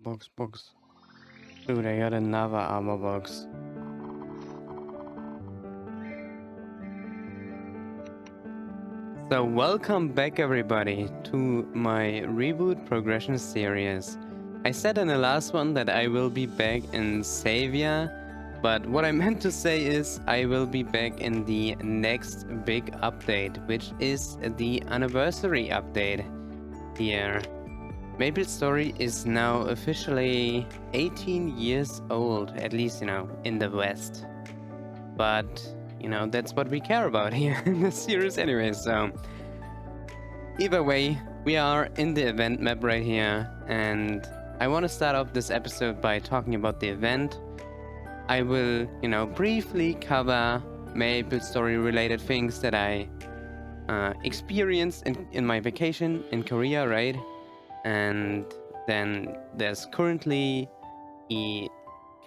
Box. Dude, I got another armor box. So welcome back everybody to my reboot progression series. I said in the last one that I will be back in Savior, but what I meant to say is I will be back in the next big update, which is the anniversary update here. Maplestory is now officially 18 years old, at least, in the West. But, that's what we care about here in the series anyway, so... Either way, we are in the event map right here, and I want to start off this episode by talking about the event. I will, briefly cover Maplestory related things that I experienced in my vacation in Korea, right? And then there's currently a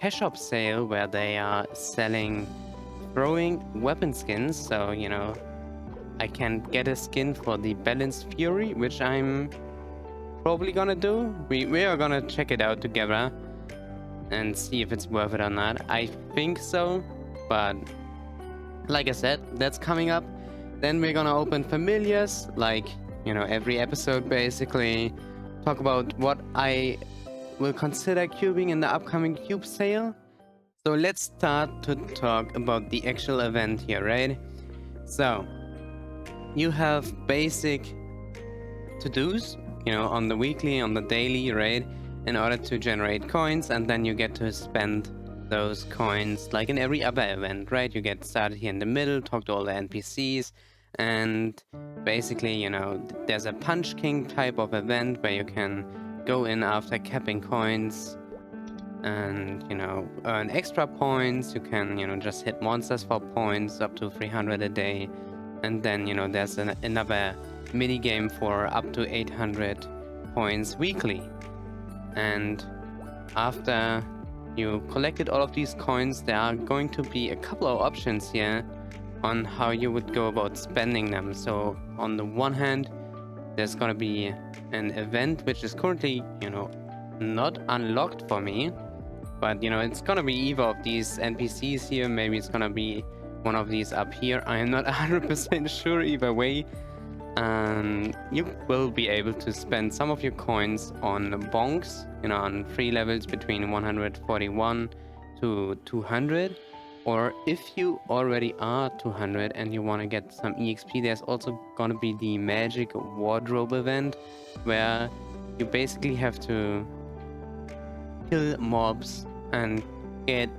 cash shop sale where they are selling throwing weapon skins, so I can get a skin for the Balanced Fury, which I'm probably gonna do. We are gonna check it out together and see if it's worth it or not. I think so, but like I said, that's coming up. Then we're gonna open familiars, like every episode basically. Talk about what I will consider cubing in the upcoming cube sale. So let's start to talk about the actual event here, right? So you have basic to-dos, on the weekly, on the daily, right? In order to generate coins, and then you get to spend those coins like in every other event, right? You get started here in the middle, talk to all the NPCs, and basically, there's a Punch King type of event where you can go in after capping coins and, earn extra points. You can, just hit monsters for points up to 300 a day. And then, there's another mini game for up to 800 points weekly. And after you collected all of these coins, there are going to be a couple of options here on how you would go about spending them. So on the one hand, there's going to be an event which is currently, not unlocked for me. But, it's going to be either of these NPCs here. Maybe it's going to be one of these up here. I am not 100% sure either way. You will be able to spend some of your coins on bonks, on free levels between 141 to 200. Or if you already are 200 and you want to get some EXP, there's also going to be the Magic Wardrobe event, where you basically have to kill mobs and get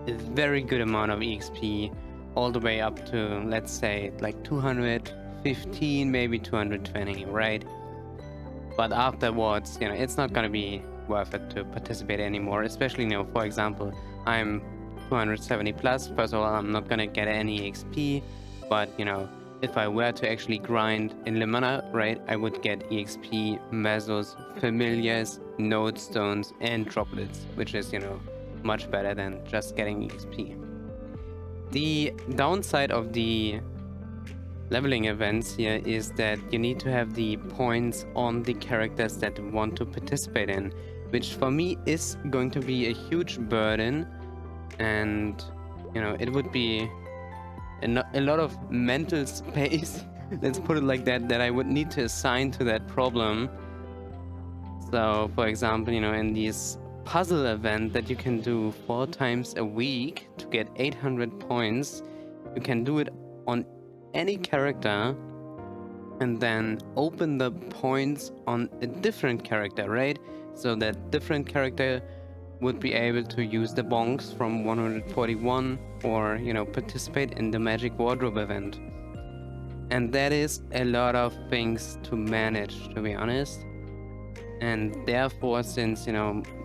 a very good amount of EXP, all the way up to, let's say, like 215, maybe 220, right? But afterwards, it's not going to be worth it to participate anymore, especially, for example, I'm 270 plus. First of all, I'm not gonna get any XP, but if I were to actually grind in Limana, right, I would get EXP, Mesos, Familiars, Node Stones, and Droplets, which is, much better than just getting EXP. The downside of the leveling events here is that you need to have the points on the characters that want to participate in, which for me is going to be a huge burden. And it would be a lot of mental space, let's put it like that I would need to assign to that problem. So for example, in this puzzle event that you can do 4 times a week to get 800 points, you can do it on any character and then open the points on a different character, right? So that different character would be able to use the bonks from 141 or, participate in the Magic Wardrobe event. And that is a lot of things to manage, to be honest. And therefore, since,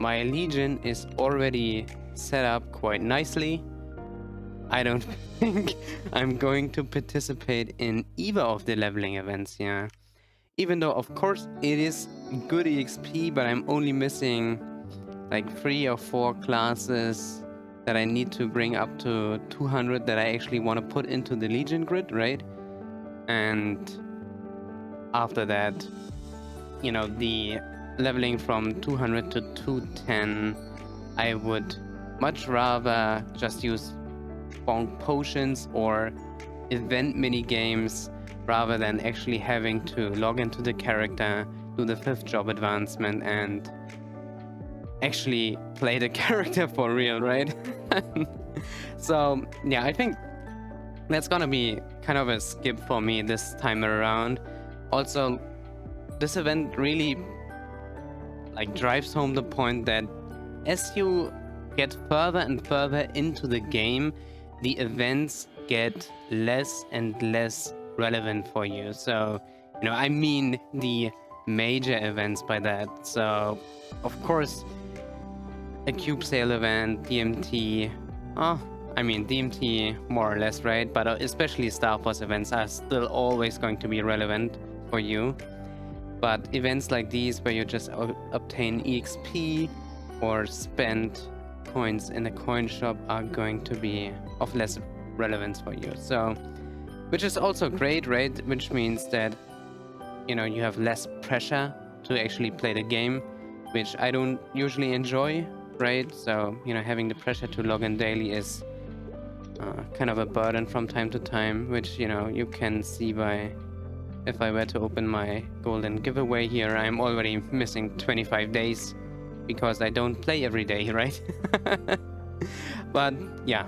my Legion is already set up quite nicely, I don't think I'm going to participate in either of the leveling events here. Even though, of course, it is good EXP, but I'm only missing like 3 or 4 classes that I need to bring up to 200 that I actually want to put into the Legion grid, right? And after that, the leveling from 200 to 210. I would much rather just use bonk potions or event mini games rather than actually having to log into the character, do the 5th job advancement, and actually play the character for real, right? So yeah, I think that's gonna be kind of a skip for me this time around. Also, this event really like drives home the point that as you get further and further into the game, the events get less and less relevant for you. So, you know, I mean the major events by that. So, of course, a cube sale event, DMT, I mean DMT more or less, right? But especially Star Force events are still always going to be relevant for you. But events like these where you just obtain EXP or spend coins in a coin shop are going to be of less relevance for you. So, which is also great, right? Which means that, you know, you have less pressure to actually play the game, which I don't usually enjoy, right? So, you know, having the pressure to log in daily is kind of a burden from time to time, which, you know, you can see by, if I were to open my golden giveaway here, I'm already missing 25 days because I don't play every day, right? But yeah,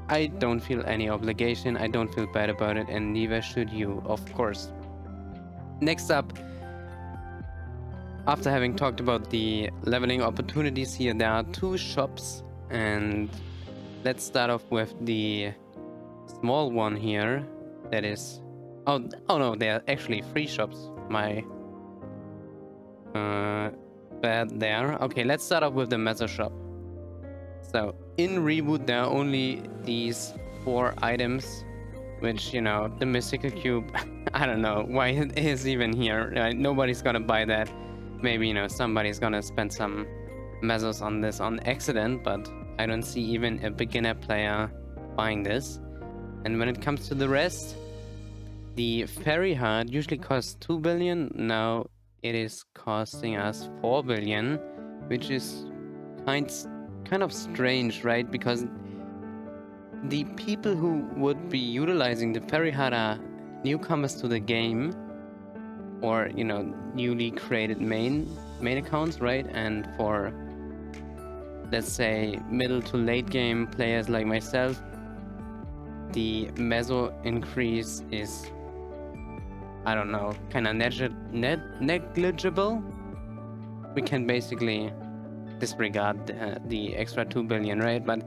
I don't feel any obligation, I don't feel bad about it, and neither should you, of course. Next up, after having talked about the leveling opportunities here, there are 2 shops, and let's start off with the small one here that is... Oh no, they are actually 3 shops. My bad there. Okay, let's start off with the Meso Shop. So in Reboot there are only these 4 items, which, you know, the mystical cube, I don't know why it is even here. Nobody's gonna buy that. Maybe, you know, somebody's gonna spend some mesos on this on accident, but I don't see even a beginner player buying this. And when it comes to the rest, the fairy heart usually costs 2 billion. Now it is costing us 4 billion, which is kind of strange, right? Because the people who would be utilizing the fairy heart are newcomers to the game, or, you know, newly created main accounts, right? And for, let's say, middle to late game players like myself, the meso increase is, I don't know, kind of negligible. We can basically disregard the extra 2 billion, right? But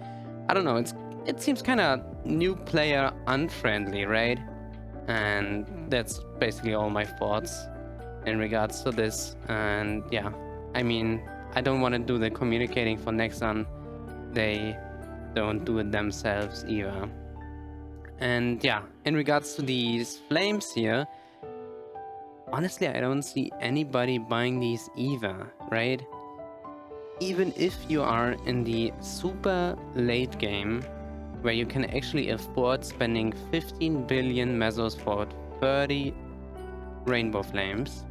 I don't know, it seems kind of new player unfriendly, right? And that's basically all my thoughts in regards to this. And yeah, I mean, I don't want to do the communicating for Nexon. They don't do it themselves either. And yeah, in regards to these flames here, honestly, I don't see anybody buying these either, right? Even if you are in the super late game, where you can actually afford spending 15 billion mesos for 30 rainbow flames,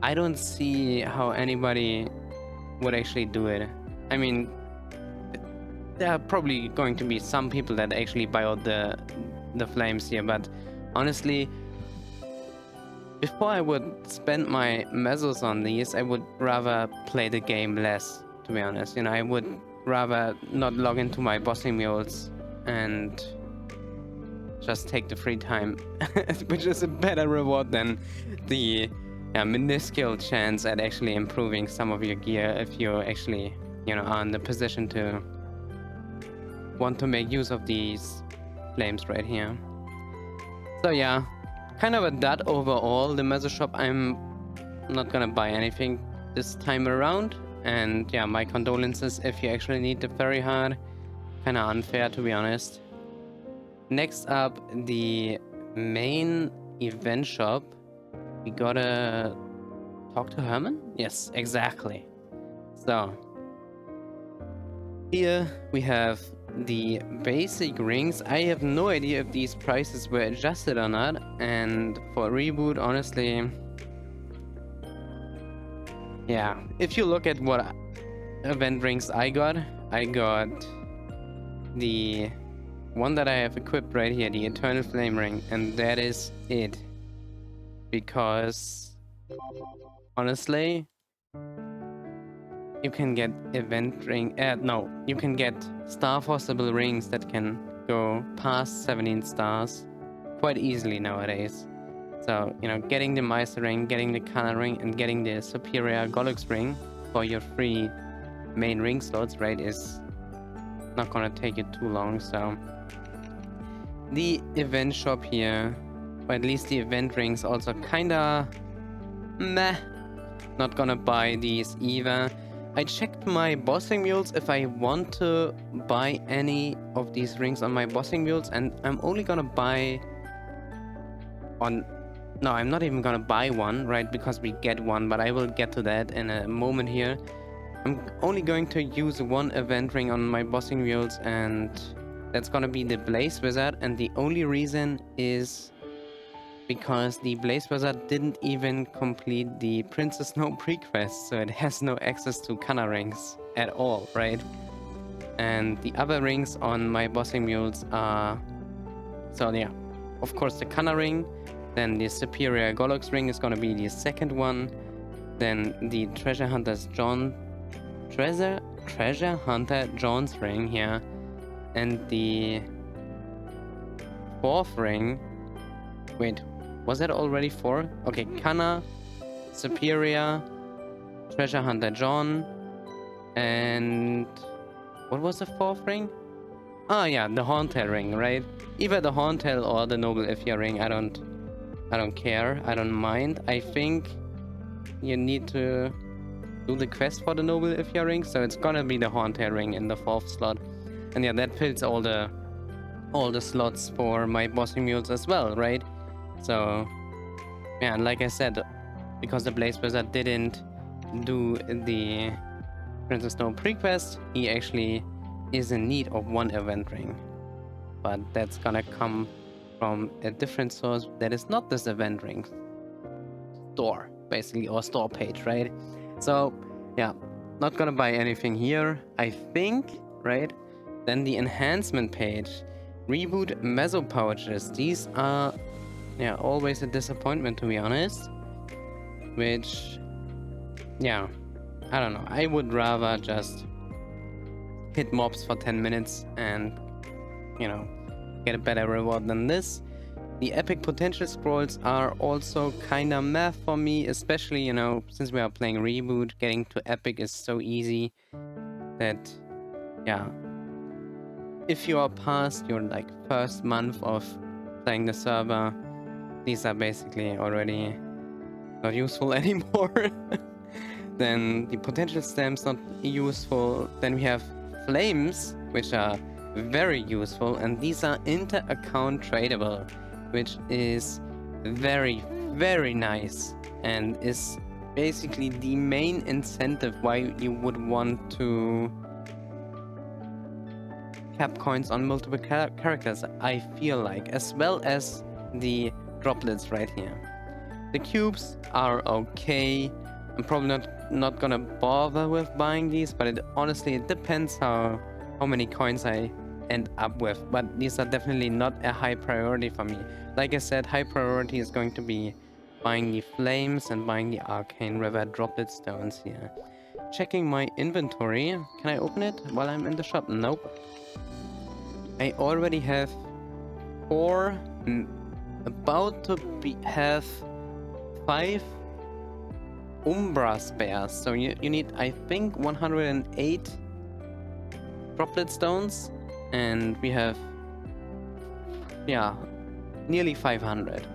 I don't see how anybody would actually do it. I mean, there are probably going to be some people that actually buy out the flames here, but honestly, before I would spend my mesos on these, I would rather play the game less, to be honest. You know, I would rather not log into my bossing mules and just take the free time, which is a better reward than the minuscule chance at actually improving some of your gear if you actually, you know, are in the position to want to make use of these flames right here. So yeah, kind of a dud overall. The Meso Shop, I'm not gonna buy anything this time around. And yeah, my condolences if you actually need the fairy heart. Kinda unfair, to be honest. Next up, the main event shop. We gotta talk to Herman? Yes, exactly. So here we have the basic rings. I have no idea if these prices were adjusted or not, and for Reboot, honestly, yeah, if you look at what event rings I got the one that I have equipped right here, the Eternal Flame Ring, and that is it. Because honestly, you can get event ring. No, you can get star forcible rings that can go past 17 stars quite easily nowadays. So, you know, getting the Meso ring, getting the Kana ring, and getting the superior Gollux ring for your 3 main ring slots, right, is not gonna take you too long. So the event shop here, or at least the event rings, also kinda meh. Not gonna buy these either. I checked my bossing mules if I want to buy any of these rings on my bossing mules, and I'm only gonna buy on... No, I'm not even gonna buy one, right, because we get one, but I will get to that in a moment here. I'm only going to use one event ring on my bossing mules, and that's gonna be the Blaze Wizard, and the only reason is because the Blaze Wizard didn't even complete the Princess Snow pre-quest, so it has no access to Kana rings at all, right? And the other rings on my bossing mules are... So yeah, of course the Kana ring, then the superior Gollux ring is gonna be the second one, then the Treasure Hunter John's ring here, and the 4th ring... Wait, was that already 4? Okay, Kana, Superior, Treasure Hunter John, and what was the 4th ring? Ah, yeah, the Horntail ring, right? Either the Horntail or the Noble Ifya ring. I don't care. I don't mind. I think you need to do the quest for the Noble Ifya ring, so it's gonna be the Horntail ring in the 4th slot. And yeah, that fills all the slots for my bossing mules as well, right? So yeah, and like I said, because the Blaze Wizard didn't do the Princess Snow pre-quest, he actually is in need of 1 event ring. But that's gonna come from a different source that is not this event ring store, basically, or store page, right? So yeah, not gonna buy anything here, I think, right? Then the enhancement page, reboot meso pouches. These are, yeah, always a disappointment, to be honest. Which, yeah, I don't know. I would rather just hit mobs for 10 minutes and, you know, get a better reward than this. The epic potential scrolls are also kinda meh for me, especially, you know, since we are playing reboot, getting to epic is so easy that, yeah, if you are past your like first month of playing the server, these are basically already not useful anymore. Then the potential stamps not useful. Then we have flames, which are very useful, and these are inter-account tradable, which is very, very nice, and is basically the main incentive why you would want to cap coins on multiple characters, I feel like, as well as the droplets right here. The cubes are okay. I'm probably not gonna bother with buying these, but it depends how many coins I end up with. But these are definitely not a high priority for me. Like I said, high priority is going to be buying the flames and buying the Arcane River droplet stones here. Checking my inventory. Can I open it while I'm in the shop? Nope. I already have 4, about to have 5 Umbra spares. So you need, I think, 108 droplet stones, and we have, yeah, nearly 500.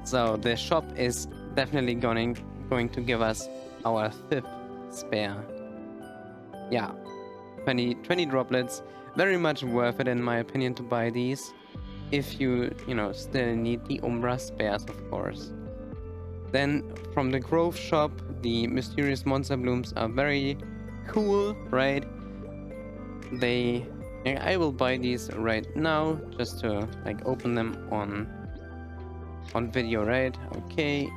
So the shop is definitely going to give us our 5th spare. Yeah, 20 droplets. Very much worth it, in my opinion, to buy these. If you still need the Umbra spares, of course. Then from the Grove shop, the mysterious monster blooms are very cool, right? I will buy these right now just to like open them on video, right? Okay,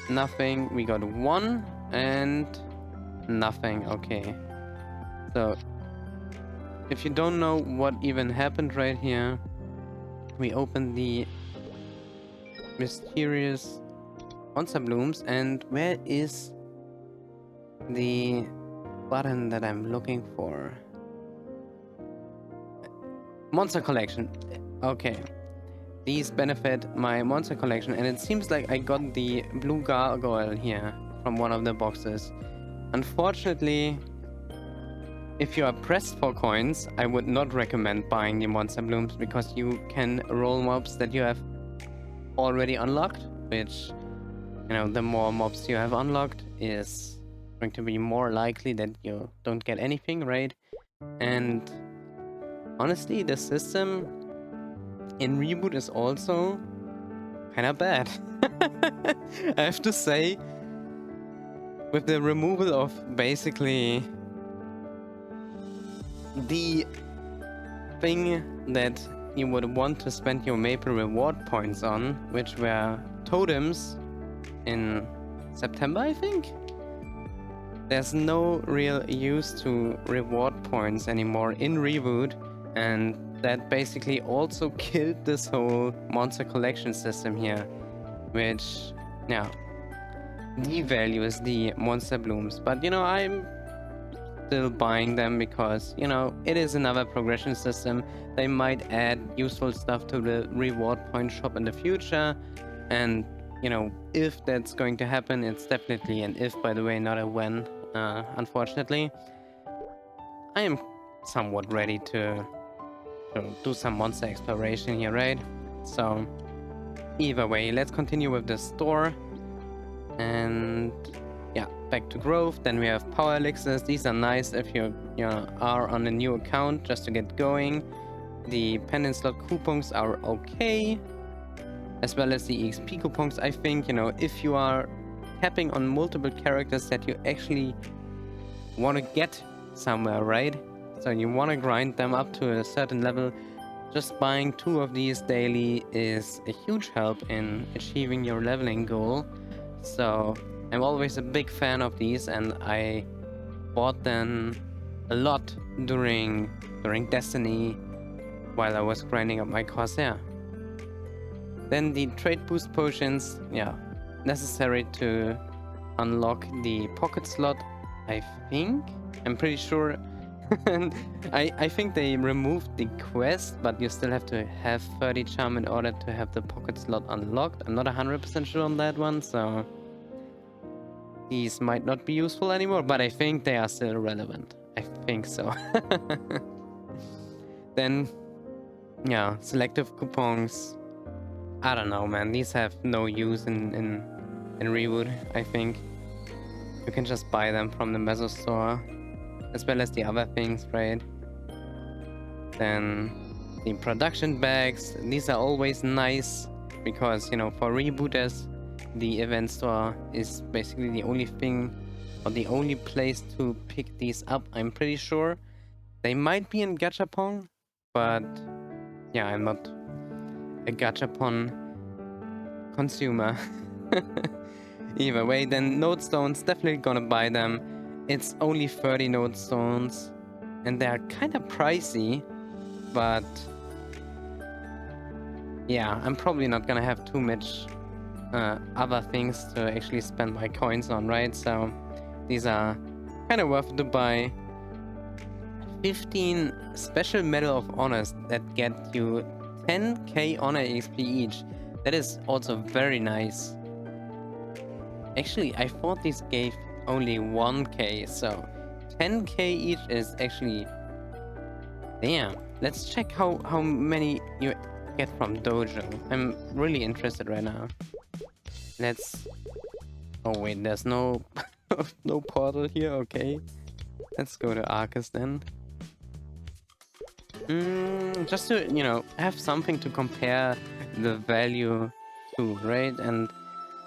nothing. We got 1 and nothing. Okay. So, if you don't know what even happened right here, we opened the mysterious monster blooms, and where is the button that I'm looking for? Monster collection. Okay. These benefit my monster collection, and it seems like I got the blue gargoyle here from one of the boxes. Unfortunately, if you are pressed for coins, I would not recommend buying the monster blooms because you can roll mobs that you have already unlocked, which, you know, the more mobs you have unlocked is going to be more likely that you don't get anything, right? And honestly, the system in Reboot is also kind of bad. I have to say, with the removal of basically the thing that you would want to spend your Maple reward points on, which were totems in September, I think. There's no real use to reward points anymore in Reboot, and that basically also killed this whole monster collection system here, which, yeah, devalues the monster blooms. But, you know, I'm still buying them because, you know, it is another progression system. They might add useful stuff to the reward point shop in the future, and, you know, if that's going to happen, it's definitely an if, by the way, not a when. Unfortunately, I am somewhat ready to do some monster exploration here, right? So either way, let's continue with the store. And yeah, back to growth. Then we have power elixirs. These are nice if you are on a new account just to get going. The pendant slot coupons are okay, as well as the XP coupons. I think, you know, if you are tapping on multiple characters that you actually want to get somewhere, right? So you want to grind them up to a certain level, just buying 2 of these daily is a huge help in achieving your leveling goal. So I'm always a big fan of these, and I bought them a lot during Destiny while I was grinding up my Corsair. Then the trade boost potions, yeah, necessary to unlock the pocket slot, I think. I'm pretty sure. I think they removed the quest, but you still have to have 30 charm in order to have the pocket slot unlocked. I'm not 100% sure on that one, so these might not be useful anymore, but I think they are still relevant. I think so. Then, yeah, selective coupons. I don't know, man. These have no use in Reboot, I think. You can just buy them from the Meso store, as well as the other things, right? Then the production bags. These are always nice because, you know, for rebooters, the event store is basically the only thing or the only place to pick these up. I'm pretty sure they might be in Gachapon, but yeah, I'm not a Gachapon consumer. Either way, then node stones, definitely gonna buy them. It's only 30 node stones, and they're kind of pricey, but yeah, I'm probably not gonna have too much other things to actually spend my coins on, right? So these are kind of worth it to buy. 15 special medal of honors that get you 10k honor XP each. That is also very nice. Actually, I thought this gave only 1k, so 10k each is actually... Damn. Let's check how many you get from Dojo. I'm really interested right now. Let's... Oh wait, there's no... no portal here, okay. Let's go to Arcus then. Just to, you know, have something to compare the value to, right? And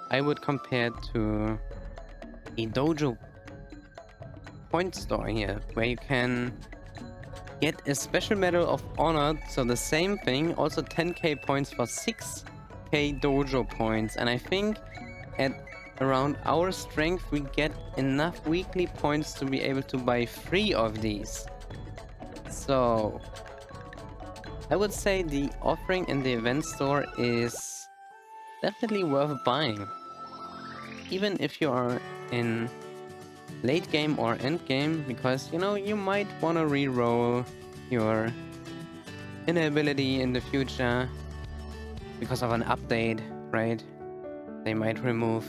I would compare to the Dojo point store here, where you can get a special medal of honor, so the same thing, also 10k points for 6k Dojo points. And I think at around our strength, we get enough weekly points to be able to buy 3 of these. So I would say the offering in the event store is definitely worth buying. Even if you are in late game or end game, because, you know, you might want to re-roll your inability in the future because of an update, right? They might remove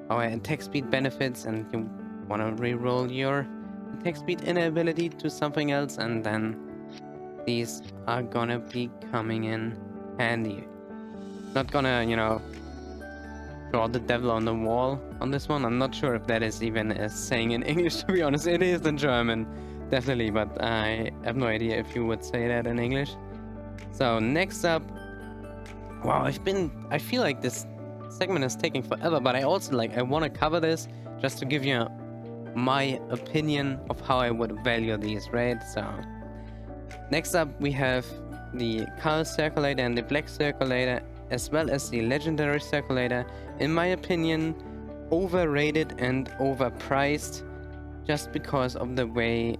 our attack speed benefits and you want to re-roll your attack speed inability to something else, and then these are gonna be coming in handy. Not gonna, you know, draw the devil on the wall on this one. I'm not sure if that is even a saying in English, to be honest. It is in German, definitely, but I have no idea if you would say that in English. So next up, wow, I feel like this segment is taking forever, but I also I want to cover this just to give you my opinion of how I would value these, right? So next up we have the Carl Circulator and the Black Circulator, as well as the Legendary Circulator. In my opinion, overrated and overpriced just because of the way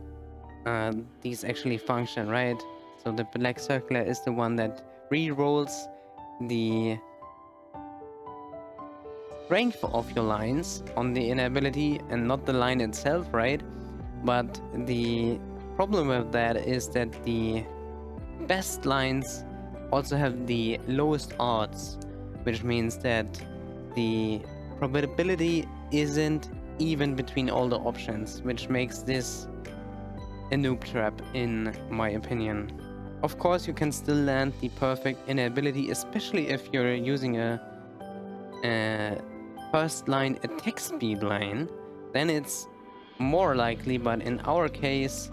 these actually function, right? So the Black Circulator is the one that re-rolls the strength of your lines on the inability and not the line itself, right? But the problem with that is that the best lines also have the lowest odds, which means that the probability isn't even between all the options, which makes this a noob trap in my opinion. Of course, you can still land the perfect inability, especially if you're using a first line attack speed line, then it's more likely, but in our case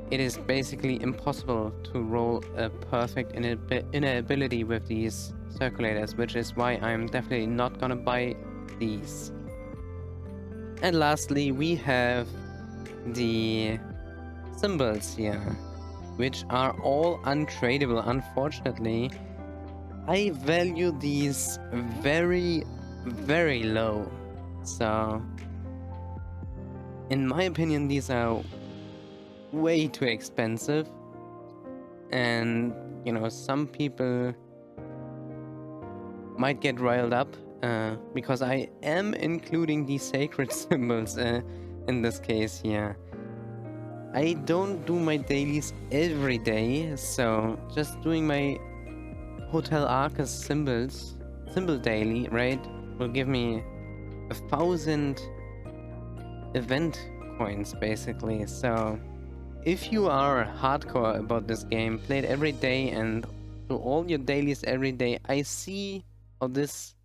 it is basically impossible to roll a perfect inability with these circulators, which is why I'm definitely not gonna buy these. And lastly, we have the symbols here, which are all untradeable, unfortunately. I value these very, very low. So in my opinion, these are way too expensive, and you know, some people might get riled up because I am including these sacred symbols in this case here. I don't do my dailies every day, so just doing my Hotel Arcus symbol daily, right, will give me 1,000 event coins basically. So if you are hardcore about this game, play it every day and do all your dailies every day, I see how this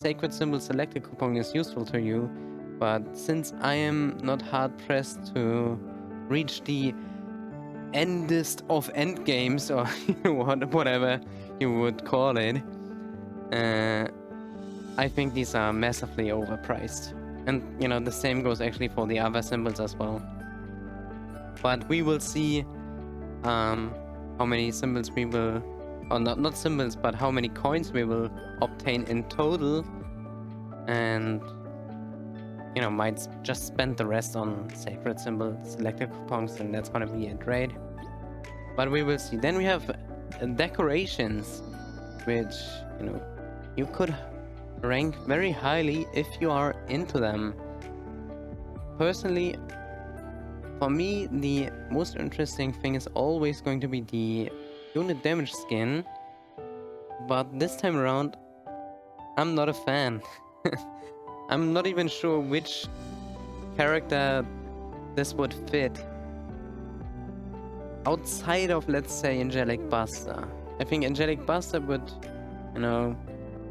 sacred symbol selected coupon is useful to you. But since I am not hard pressed to reach the endest of end games, or whatever you would call it, I think these are massively overpriced. And you know, the same goes actually for the other symbols as well. But we will see how many symbols we will, or not symbols, but how many coins we will obtain in total, and you know, might just spend the rest on sacred symbol selected coupons, and that's gonna be it, right? But we will see. Then we have decorations, which, you know, you could rank very highly if you are into them. Personally, for me, the most interesting thing is always going to be the unit damage skin, but this time around I'm not a fan. I'm not even sure which character this would fit outside of, let's say, Angelic Buster. I think Angelic Buster would, you know,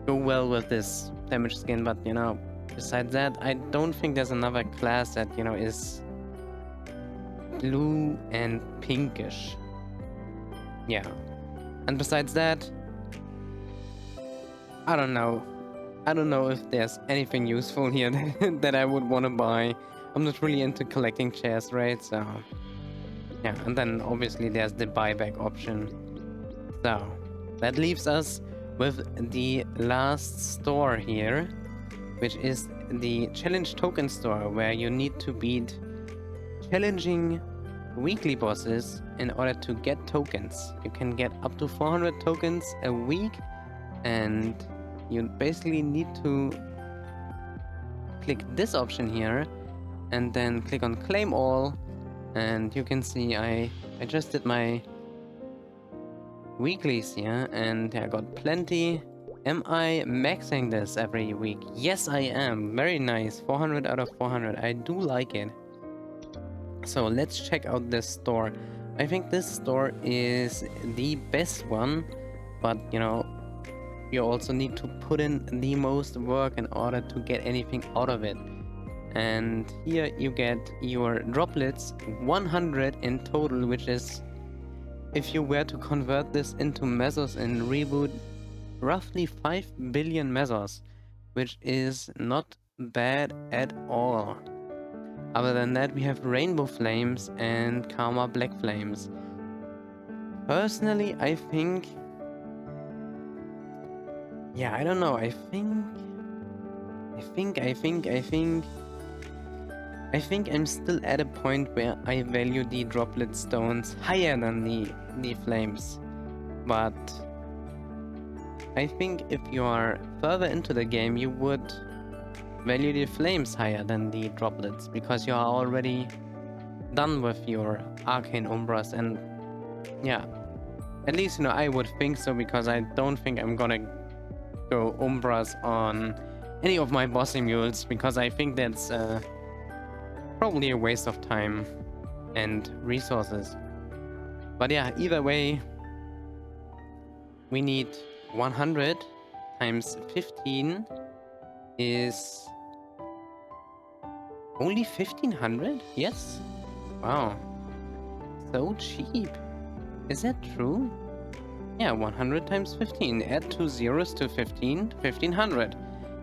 go well with this damage skin, but you know, besides that, I don't think there's another class that, you know, is blue and pinkish. Yeah. And besides that, I don't know. I don't know if there's anything useful here that I would want to buy. I'm not really into collecting chairs, right? So yeah, and then obviously there's the buyback option. So that leaves us with the last store here, which is the challenge token store, where you need to beat challenging weekly bosses in order to get tokens. You can get up to 400 tokens a week, and you basically need to click this option here and then click on claim all, and you can see I just did my weeklies here and I got plenty. Am I maxing this every week? Yes, I am. Very nice. 400 out of 400. I do like it. So let's check out this store. I think this store is the best one, but you know, you also need to put in the most work in order to get anything out of it. And here you get your droplets, 100 in total, which is, if you were to convert this into mesos in Reboot, roughly 5 billion mesos, which is not bad at all. Other than that, we have Rainbow Flames and Karma Black Flames. Personally, I think... yeah, I don't know. I think I'm still at a point where I value the droplet stones higher than the flames. But I think if you are further into the game, you would value the flames higher than the droplets, because you are already done with your arcane umbras. And yeah, at least, you know, I would think so, because I don't think I'm gonna go umbras on any of my bossy mules, because I think that's probably a waste of time and resources. But yeah, either way, we need 100 times 15 is only 1500? Yes? Wow. So cheap. Is that true? Yeah, 100 times 15. Add 2 zeros to 15, 1500.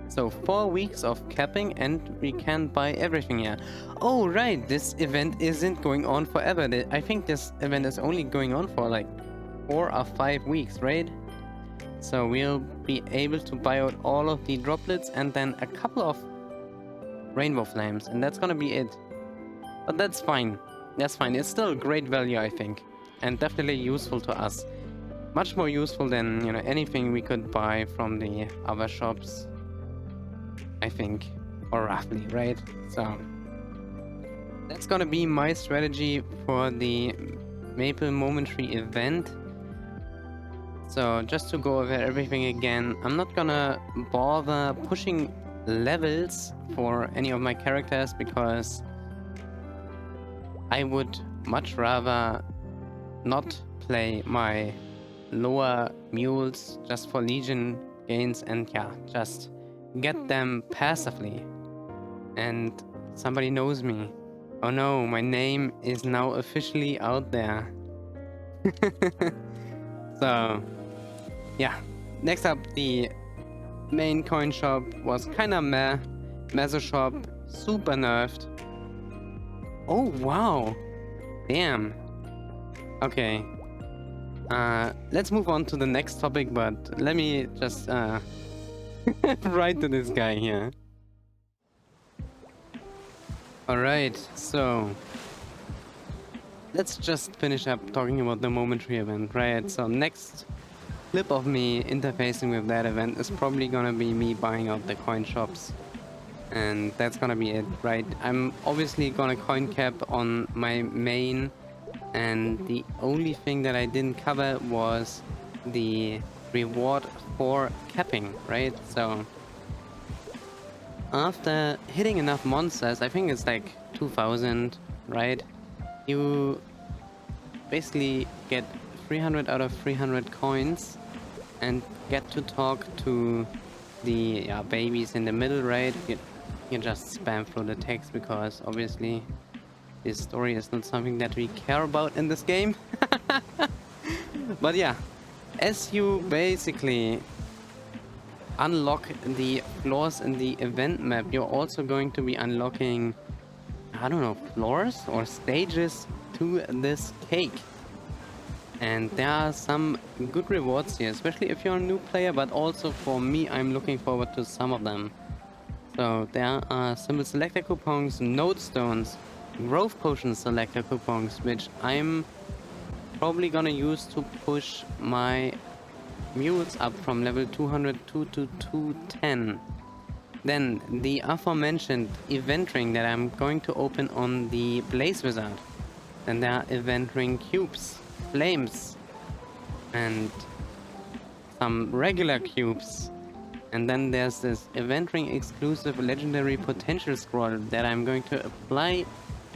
So 4 weeks of capping and we can buy everything here. Oh, right. This event isn't going on forever. I think this event is only going on for like 4 or 5 weeks, right? So we'll be able to buy out all of the droplets and then a couple of rainbow flames, and that's gonna be it. But that's fine. That's fine. It's still great value, I think, and definitely useful to us. Much more useful than, you know, anything we could buy from the other shops, I think, or roughly, right? So that's gonna be my strategy for the Maple Momentree event. So just to go over everything again, I'm not gonna bother pushing levels for any of my characters, because I would much rather not play my lower mules just for Legion gains and yeah, just get them passively. And somebody knows me. Oh no, my name is now officially out there. So yeah, next up, the main coin shop was kinda meh. Meso Shop, super nerfed. Oh wow, damn. Okay, let's move on to the next topic, but let me just write to this guy here. Alright, so let's just finish up talking about the Momentree event, right? So next clip of me interfacing with that event is probably gonna be me buying out the coin shops. And that's gonna be it, right? I'm obviously gonna coin cap on my main, and the only thing that I didn't cover was the reward for capping, right? So after hitting enough monsters, I think it's like 2000, right? You basically get 300 out of 300 coins and get to talk to the babies in the middle, right? You just spam through the text, because obviously this story is not something that we care about in this game. But yeah, as you basically unlock the floors in the event map, you're also going to be unlocking, I don't know, floors or stages to this cake. And there are some good rewards here, especially if you're a new player, but also for me, I'm looking forward to some of them. So there are symbol selector coupons, node stones, growth potion selector coupons, which I'm probably gonna use to push my mules up from level 202 to 210. Then the aforementioned event ring that I'm going to open on the Blaze Wizard. Then there are event ring cubes, flames, and some regular cubes. And then there's this event ring exclusive legendary potential scroll that I'm going to apply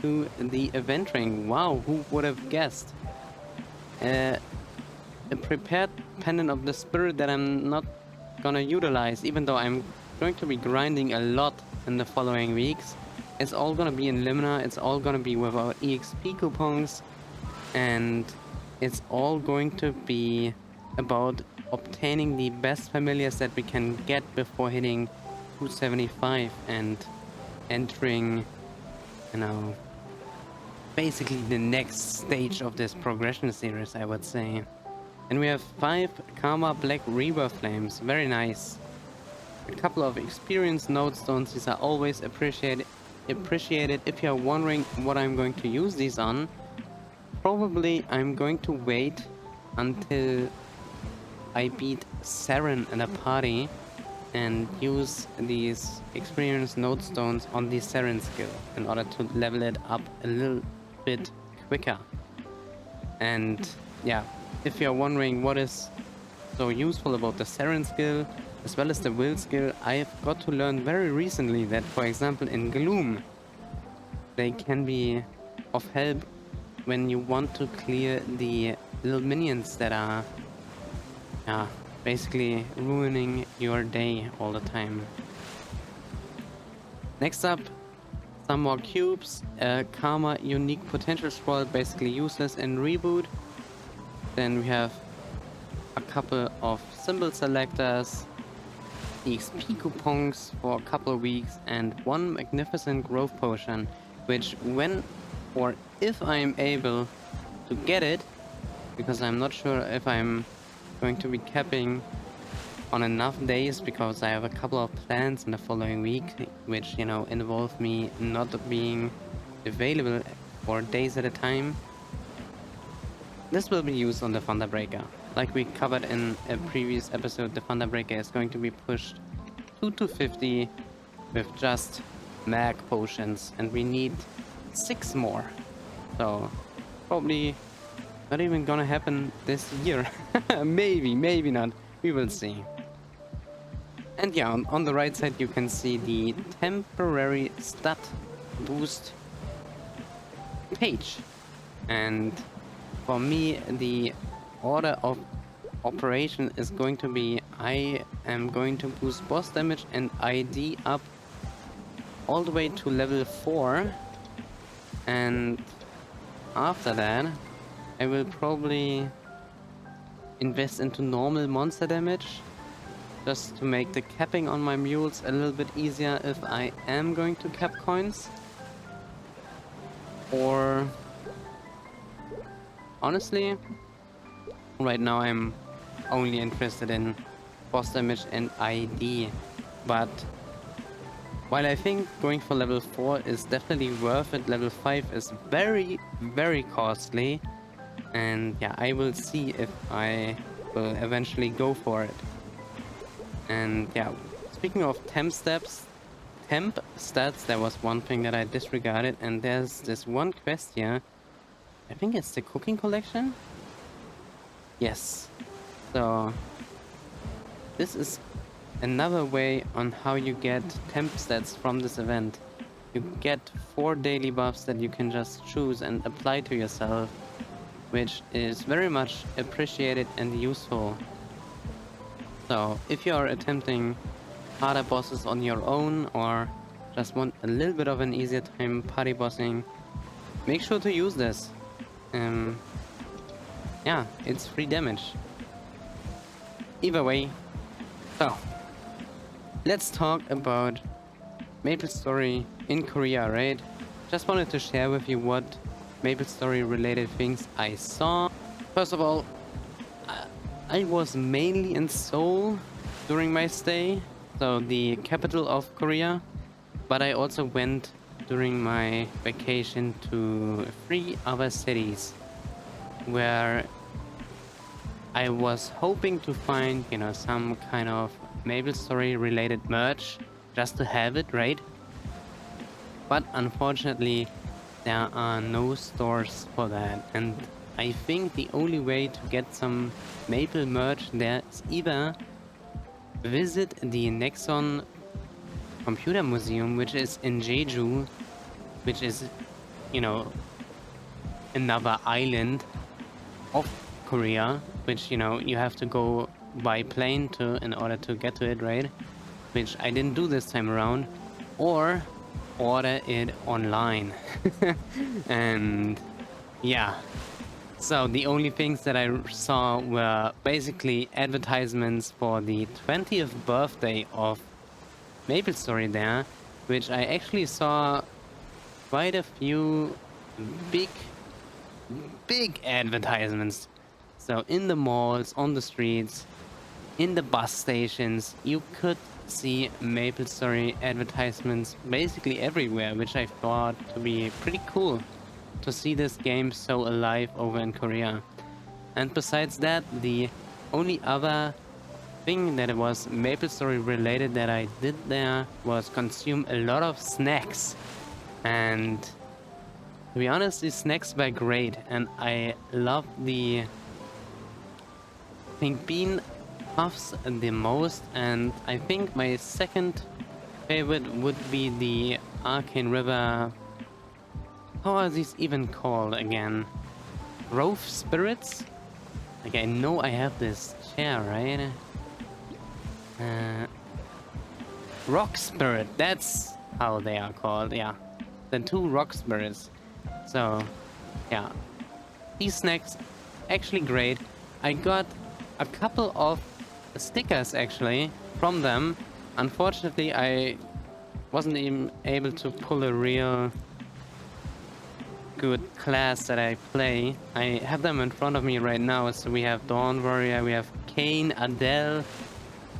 to the event ring. Wow, who would have guessed? A prepared pendant of the spirit that I'm not gonna utilize, even though I'm going to be grinding a lot in the following weeks. It's all gonna be in Limina, it's all gonna be with our EXP coupons, and it's all going to be about obtaining the best familiars that we can get before hitting 275 and entering, you know, basically the next stage of this progression series, I would say. And we have 5 Karma Black Rebirth Flames, very nice. A couple of experience node stones, these are always appreciated. If you're wondering what I'm going to use these on, probably I'm going to wait until I beat Saren in a party and use these experience node stones on the Saren skill in order to level it up a little bit quicker. And yeah, if you're wondering what is so useful about the Saren skill as well as the will skill, I've got to learn very recently that, for example, in Gloom, they can be of help when you want to clear the little minions that are basically ruining your day all the time. Next up, some more cubes. Karma unique potential scroll, basically useless in reboot. Then we have a couple of symbol selectors, XP coupons for a couple of weeks, and one magnificent growth potion, which when or if I am able to get it, because I'm not sure if I'm going to be capping on enough days, because I have a couple of plans in the following week which, you know, involve me not being available for days at a time. This will be used on the Thunderbreaker. Like we covered in a previous episode, the Thunderbreaker is going to be pushed 2 to 50 with just mag potions, and we need 6 more. So probably not even gonna happen this year. maybe not, we will see. And yeah, on the right side you can see the temporary stat boost page, and for me the order of operation is going to be, I am going to boost boss damage and ID up all the way to level 4, and after that I will probably invest into normal monster damage just to make the capping on my mules a little bit easier if I am going to cap coins. Or honestly, right now I'm only interested in boss damage and ID, but while I think going for level 4 is definitely worth it, level 5 is very costly, and yeah, I will see if I will eventually go for it. And yeah, speaking of temp stats, there was one thing that I disregarded, and there's this one quest here. I think it's the cooking collection? Yes. So this is another way on how you get temp stats from this event. You get 4 daily buffs that you can just choose and apply to yourself, which is very much appreciated and useful. So if you are attempting harder bosses on your own, or just want a little bit of an easier time party bossing, make sure to use this. Yeah, it's free damage. Either way, so let's talk about Maplestory in Korea, right? Just wanted to share with you what Maplestory related things I saw. First of all, I was mainly in Seoul during my stay, so the capital of Korea, but I also went during my vacation to 3 other cities where I was hoping to find, you know, some kind of Maplestory related merch just to have it, right? But unfortunately, there are no stores for that, and I think the only way to get some Maple merch there is either visit the Nexon Computer Museum, which is in Jeju, which is, you know, another island of Korea, which, you know, you have to go by plane to in order to get to it, right? Which I didn't do this time around, or order it online. And yeah, so the only things that I saw were basically advertisements for the 20th birthday of Maplestory there, which I actually saw quite a few big advertisements. So in the malls, on the streets, in the bus stations, you could see Maplestory advertisements basically everywhere, which I thought to be pretty cool to see this game so alive over in Korea. And besides that, the only other thing that was Maplestory related that I did there was consume a lot of snacks. And to be honest, these snacks were great, and I love the pink bean puffs the most, and I think my second favorite would be the Arcane River. How are these even called again? Grove Spirits? Like, I know I have this chair, right? Rock Spirit, that's how they are called, yeah. The 2 Rock Spirits. So, yeah. These snacks, actually great. I got a couple of stickers, actually, from them. Unfortunately, I wasn't even able to pull a real good class that I play. I have them in front of me right now. So we have Dawn Warrior, we have Kane, Adele,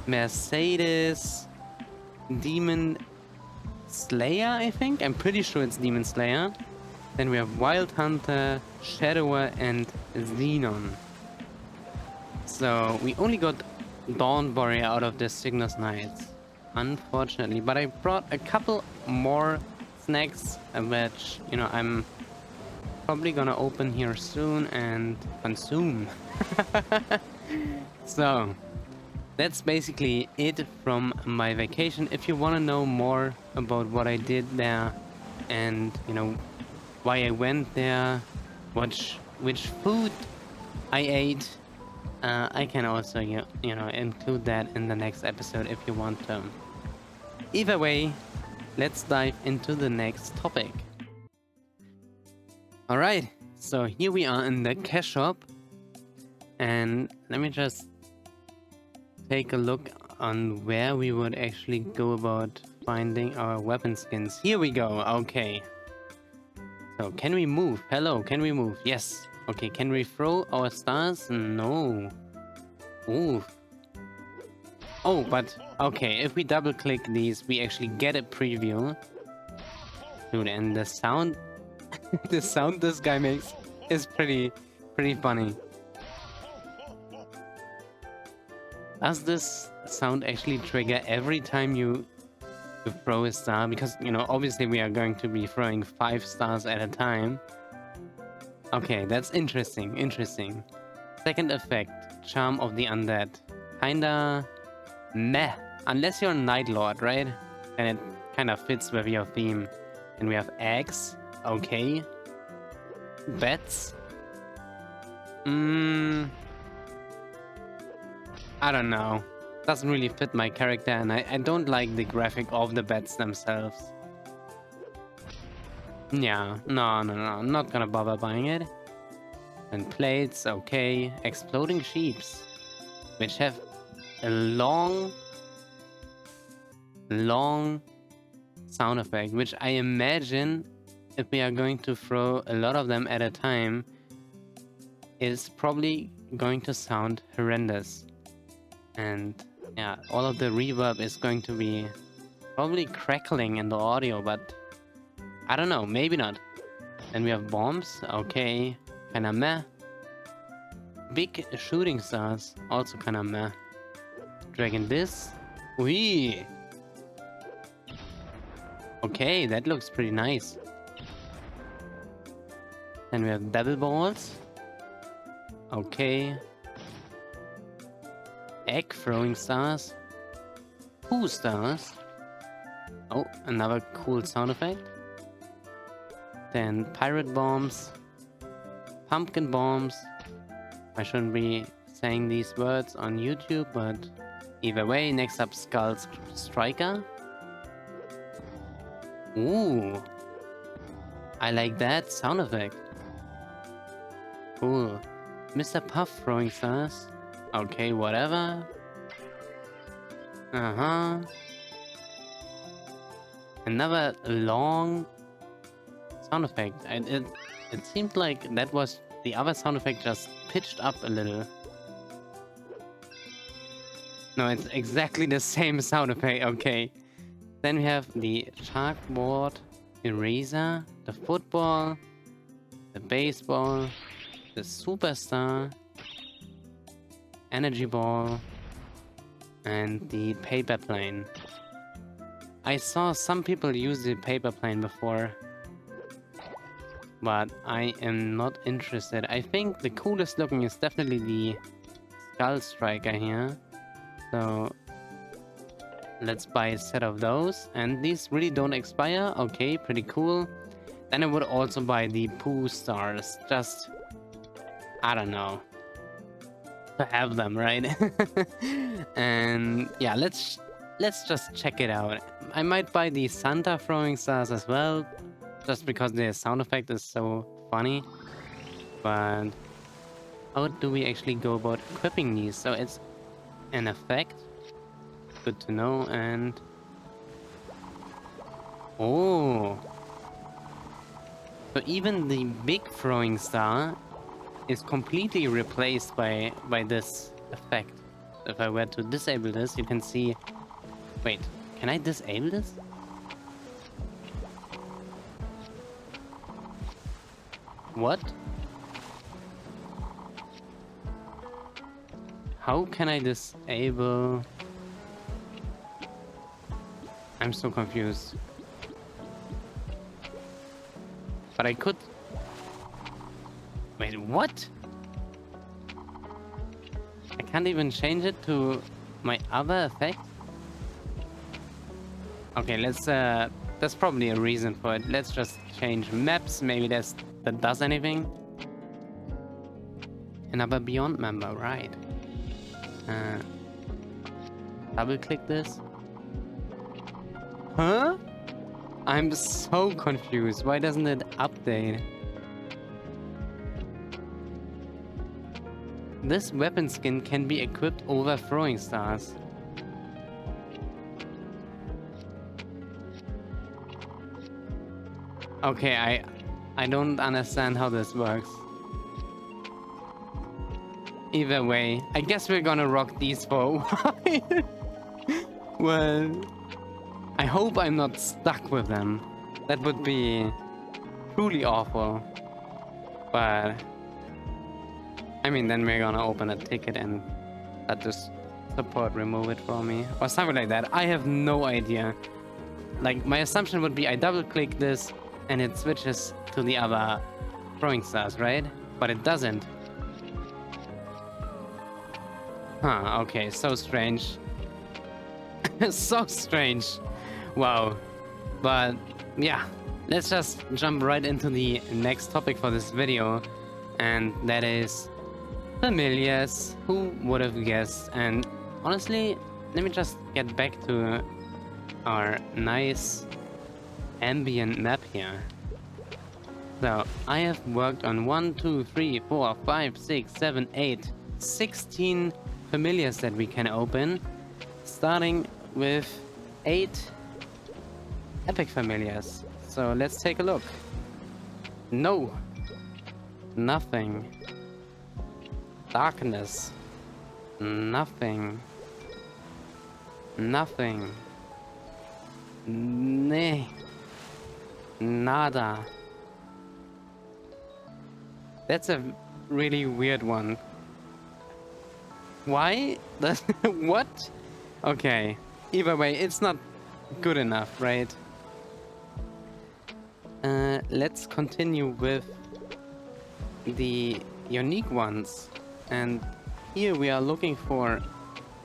Mercedes, Demon Slayer, I think. I'm pretty sure it's Demon Slayer. Then we have Wild Hunter, Shadower, and Xenon. So we only got Dawn Warrior out of the Cygnus Knights, unfortunately. But I brought a couple more snacks, which, you know, I'm probably gonna open here soon and consume. So that's basically it from my vacation. If you want to know more about what I did there and, you know, why I went there, which food I ate, I can also, you know, include that in the next episode if you want to. Either way, let's dive into the next topic. Alright, so here we are in the cash shop, and let me just take a look on where we would actually go about finding our weapon skins. Here we go, okay. So, can we move? Hello, can we move? Yes. Okay, can we throw our stars? No. Ooh. Oh, but, okay, if we double click these, we actually get a preview. Dude, and the sound... the sound this guy makes is pretty funny. Does this sound actually trigger every time you throw a star? Because, you know, obviously we are going to be throwing 5 stars at a time. Okay, that's interesting, interesting. Second effect, Charm of the Undead. Kinda meh. Unless you're a Night Lord, right? And it kinda fits with your theme. And we have eggs. Okay. Bets. I don't know. Doesn't really fit my character, and I don't like the graphic of the bats themselves. Yeah, no, I'm not gonna bother buying it. And plates, okay. Exploding sheeps, which have a long sound effect, which I imagine if we are going to throw a lot of them at a time, is probably going to sound horrendous. And yeah, all of the reverb is going to be probably crackling in the audio, but I don't know, maybe not. Then we have bombs, okay, kinda meh. Big shooting stars, also kinda meh. Dragon this, wee. Okay, that looks pretty nice. Then we have devil balls. Okay. Egg throwing stars. 2 stars. Oh, another cool sound effect. Then pirate bombs. Pumpkin bombs. I shouldn't be saying these words on YouTube, but either way, next up Skull Striker. Ooh. I like that sound effect. Cool. Mr. Puff throwing stars. Okay, whatever. Uh-huh. Another long sound effect. It seemed like that was the other sound effect just pitched up a little. No, it's exactly the same sound effect. Okay. Then we have the chalkboard, eraser, the football, the baseball, the superstar, energy ball, and the paper plane. I saw some people use the paper plane before, but I am not interested. I think the coolest looking is definitely the Skull Striker here. So let's buy a set of those. And these really don't expire. Okay, pretty cool. Then I would also buy the Pooh Stars. Just, I don't know, to have them, right? And yeah, let's just check it out. I might buy the Santa throwing stars as well, just because the sound effect is so funny. But how do we actually go about equipping these? So it's an effect. Good to know. And oh, so even the big throwing star is completely replaced by this effect. If I were to disable this, you can see. Wait, can I disable this? What? How can I disable? I'm so confused. But I could... Wait, what? I can't even change it to my other effect? Okay, let's... There's probably a reason for it. Let's just change maps. Maybe that does anything. Another Beyond member, right. Double click this. Huh? I'm so confused. Why doesn't it update? This weapon skin can be equipped over throwing stars. Okay, I don't understand how this works. Either way, I guess we're gonna rock these for a while. Well, I hope I'm not stuck with them. That would be truly awful. But I mean, then we're gonna open a ticket and let this support remove it for me. Or something like that. I have no idea. Like, my assumption would be I double click this and it switches to the other throwing stars, right? But it doesn't. Huh, okay, so strange. So strange. Wow. But yeah, let's just jump right into the next topic for this video. And that is familiars. Who would have guessed? And honestly, let me just get back to our nice ambient map here. So I have worked on 1, 2, 3, 4, 5, 6, 7, 8, 16 familiars that we can open, starting with 8 epic familiars. So let's take a look. No, nothing. Darkness, nothing. Nothing. Nah. Nada. That's a really weird one. Why? What? Okay. Either way, it's not good enough, right? Let's continue with the unique ones. And here we are looking for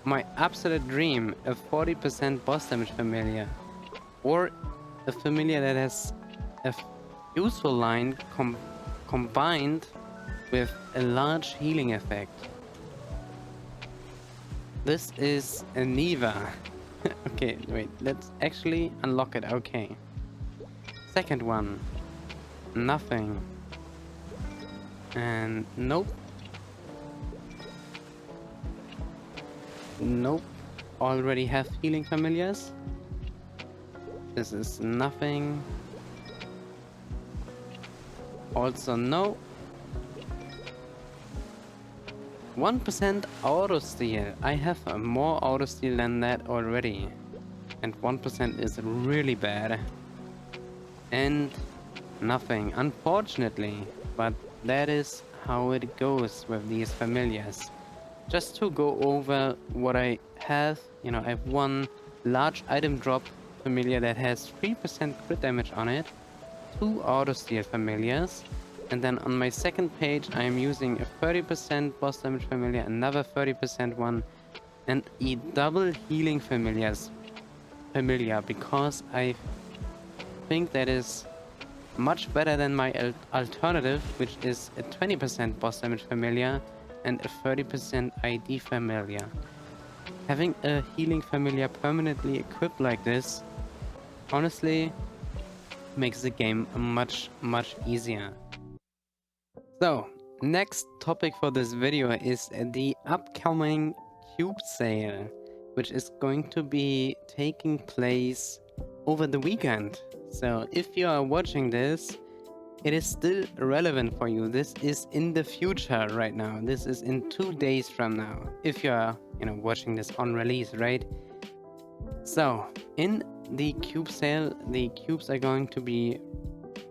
my absolute dream, a 40% boss damage familiar. Or a familiar that has a useful line combined with a large healing effect. This is a Neva. Okay, wait, let's actually unlock it. Okay. Second one. Nothing. And nope. Nope. Already have healing familiars. This is nothing. Also no. 1% auto steal. I have more auto steal than that already. And 1% is really bad. And nothing, unfortunately. But that is how it goes with these familiars. Just to go over what I have, you know, I have one large item drop familiar that has 3% crit damage on it, 2 auto steal familiars, and then on my second page I am using a 30% boss damage familiar, another 30% one, and a double healing familiar because I think that is much better than my alternative, which is a 20% boss damage familiar and a 30% ID familiar. Having a healing familiar permanently equipped like this, honestly, makes the game much easier. So, next topic for this video is the upcoming cube sale, which is going to be taking place over the weekend. So, if you are watching this, it is still relevant for you. This is in the future right now. This is in 2 days from now. If you are, you know, watching this on release, right? So, in the cube sale, the cubes are going to be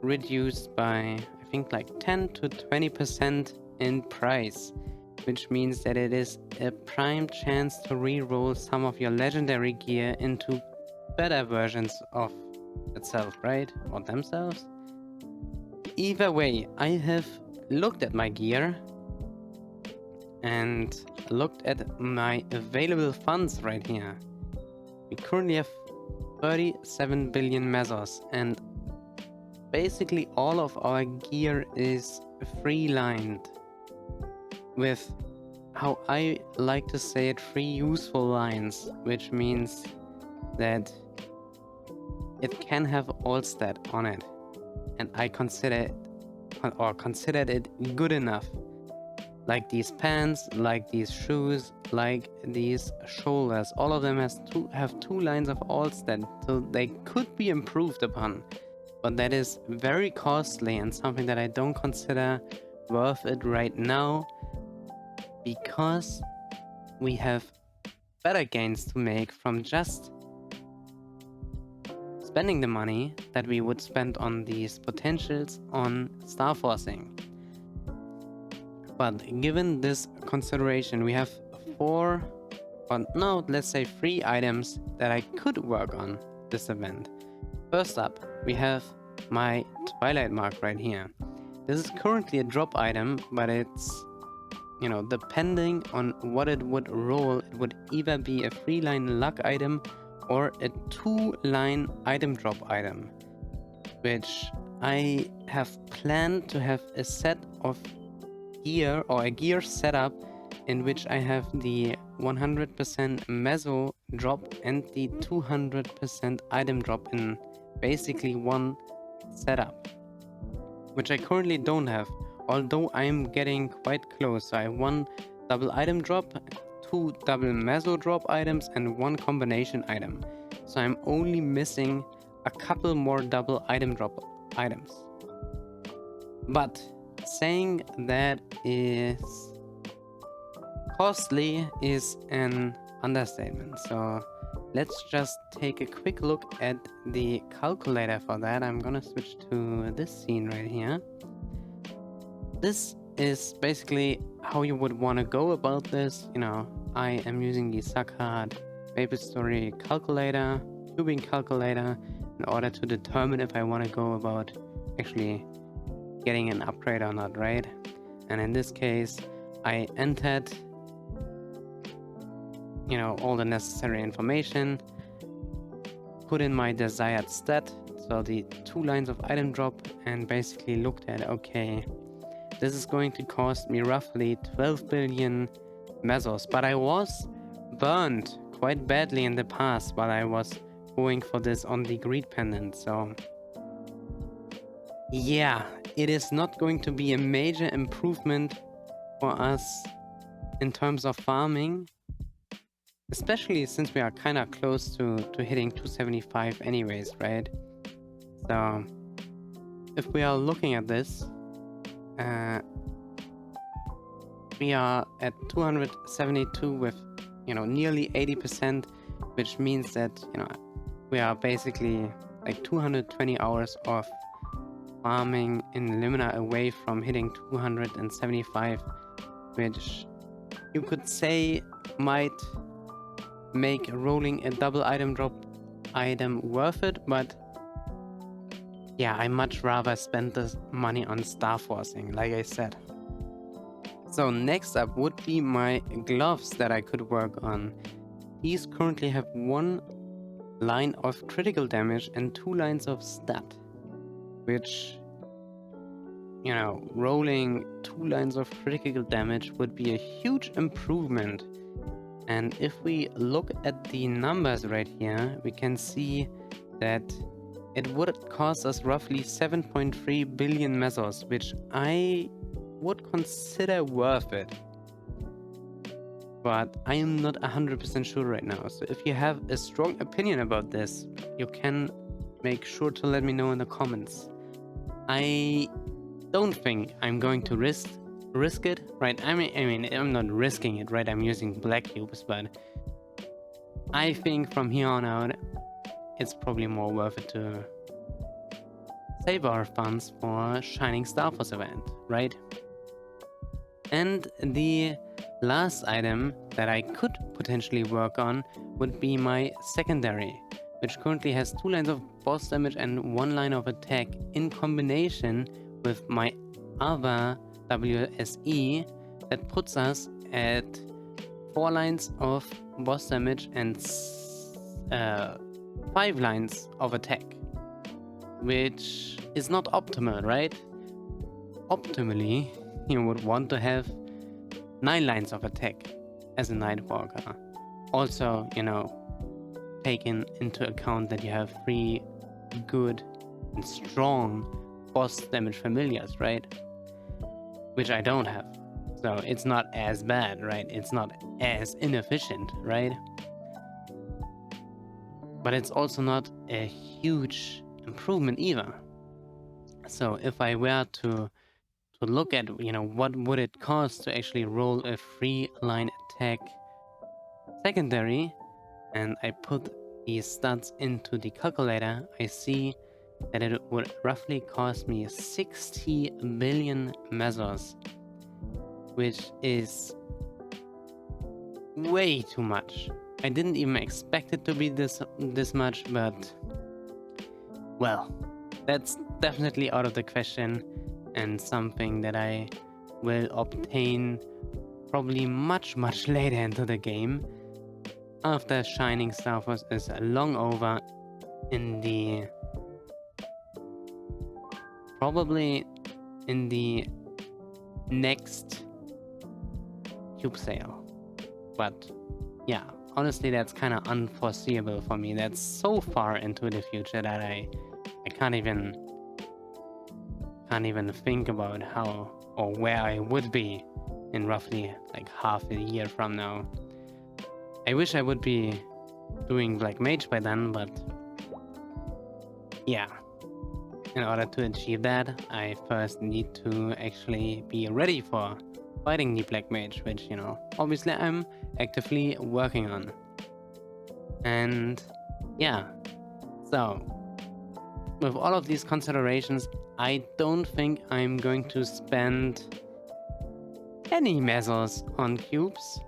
reduced by, I think, like 10 to 20% in price, which means that it is a prime chance to re-roll some of your legendary gear into better versions of itself, right? Or themselves. Either way, I have looked at my gear and looked at my available funds right here. We currently have 37 billion mesos, and basically all of our gear is free-lined with, how I like to say it, free useful lines, which means that it can have all stat on it, and I considered it good enough. Like these pants, like these shoes, like these shoulders, all of them have 2 lines of all stat, so they could be improved upon. But that is very costly and something that I don't consider worth it right now, because we have better gains to make from just spending the money that we would spend on these potentials on star forcing. But given this consideration, we have 3 items that I could work on this event. First up, we have my Twilight Mark right here. This is currently a drop item, but it's, you know, depending on what it would roll, it would either be a 3-line luck item or a 2-line item drop item, which I have planned to have a set of gear, or a gear setup, in which I have the 100% meso drop and the 200% item drop in basically one setup, which I currently don't have, although I'm getting quite close. So I have 1 double item drop, 2 double meso drop items, and 1 combination item. So I'm only missing a couple more double item drop items. But saying that is costly is an understatement. So let's just take a quick look at the calculator for that. I'm gonna switch to this scene right here. This is basically how you would want to go about this. You know, I am using the Saccard Maplestory calculator, cubing calculator, in order to determine if I want to go about actually getting an upgrade or not, right? And in this case, I entered, you know, all the necessary information, put in my desired stat, so the 2 lines of item drop, and basically looked at, okay, this is going to cost me roughly 12 billion mesos, but I was burned quite badly in the past while I was going for this on the greed pendant, so yeah, it is not going to be a major improvement for us in terms of farming, especially since we are kind of close to hitting 275 anyways, right? So if we are looking at this, we are at 272 with, you know, nearly 80%, which means that, you know, we are basically like 220 hours of farming in Lumina away from hitting 275, which you could say might make rolling a double item drop item worth it, but yeah, I much rather spend this money on star forcing, like I said. So next up would be my gloves that I could work on. These currently have 1 line of critical damage and 2 lines of stat, which, you know, rolling 2 lines of critical damage would be a huge improvement. And if we look at the numbers right here, we can see that it would cost us roughly 7.3 billion mesos, which I would consider worth it. But I am not 100% sure right now. So if you have a strong opinion about this, you can make sure to let me know in the comments. I don't think I'm going to risk it, right? I mean, I'm not risking it, right? I'm using black cubes, but I think from here on out, it's probably more worth it to save our funds for Shining Star Force event, right? And the last item that I could potentially work on would be my secondary, which currently has 2 lines of boss damage and 1 line of attack in combination with my other WSE that puts us at 4 lines of boss damage and 5 lines of attack, which is not optimal, right? Optimally, you would want to have 9 lines of attack as a Nightwalker. Also, you know, taking into account that you have 3 good and strong boss damage familiars, right? Which I don't have. So it's not as bad, right? It's not as inefficient, right? But it's also not a huge improvement either. So if I were to look at, you know, what would it cost to actually roll a 3 line attack secondary, and I put these stats into the calculator, I see that it would roughly cost me 60 billion mesos, which is way too much. I didn't even expect it to be this much, but well, that's definitely out of the question and something that I will obtain probably much later into the game, after Shining Star Force is long over, in the probably in the next cube sale. But yeah, honestly, that's kind of unforeseeable for me. That's so far into the future that I can't even think about how or where I would be in roughly like half a year from now. I wish I would be doing Black Mage by then, but yeah, in order to achieve that, I first need to actually be ready for fighting the Black Mage, which, you know, obviously I'm actively working on. And yeah, so with all of these considerations, I don't think I'm going to spend any mesos on cubes,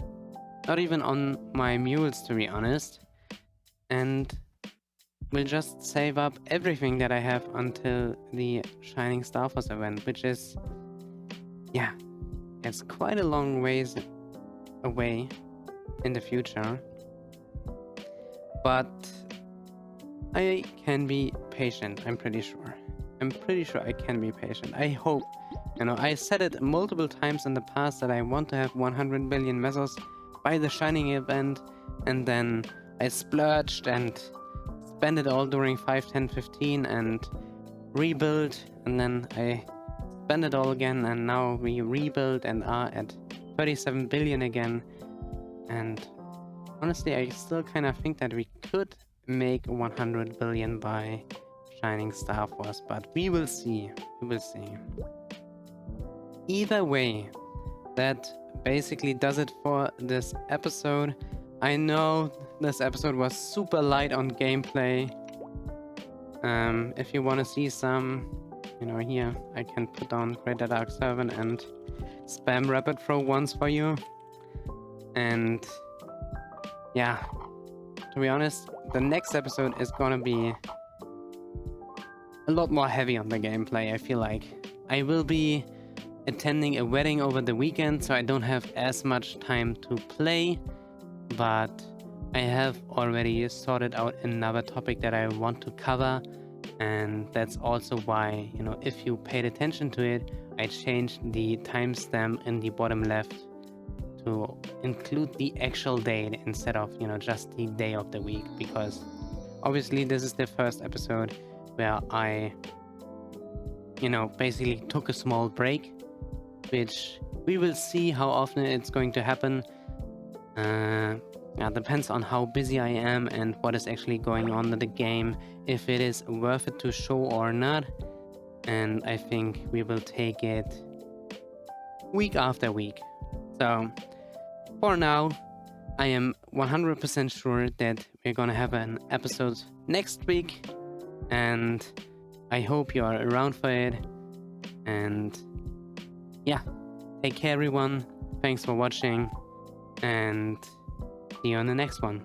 not even on my mules, to be honest, and will just save up everything that I have until the Shining Starforce event, which is, yeah, it's quite a long ways away in the future, but I can be patient. I'm pretty sure I can be patient. I hope, I said it multiple times in the past that I want to have 100 billion mesos by the Shining event, and then I splurged and spent it all during 5, 10, 15 and rebuild, and then I spend it all again, and now we rebuild and are at 37 billion again. And honestly, I still kind of think that we could make 100 billion by Shining Starforce, but we will see. Either way, that basically does it for this episode. I know this episode was super light on gameplay. If you want to see some, here I can put down Greater Dark 7 and spam Rapid Throw once for you. And yeah, to be honest, the next episode is gonna be a lot more heavy on the gameplay. I feel like I will be attending a wedding over the weekend, so I don't have as much time to play, but I have already sorted out another topic that I want to cover, and that's also why, if you paid attention to it, I changed the timestamp in the bottom left to include the actual date instead of, just the day of the week, because obviously this is the first episode where I, basically took a small break, which we will see how often it's going to happen. Yeah, depends on how busy I am and what is actually going on in the game, if it is worth it to show or not. And I think we will take it week after week. So for now, I am 100% sure that we're gonna have an episode next week, and I hope you are around for it. And yeah, take care everyone, thanks for watching, and see you on the next one.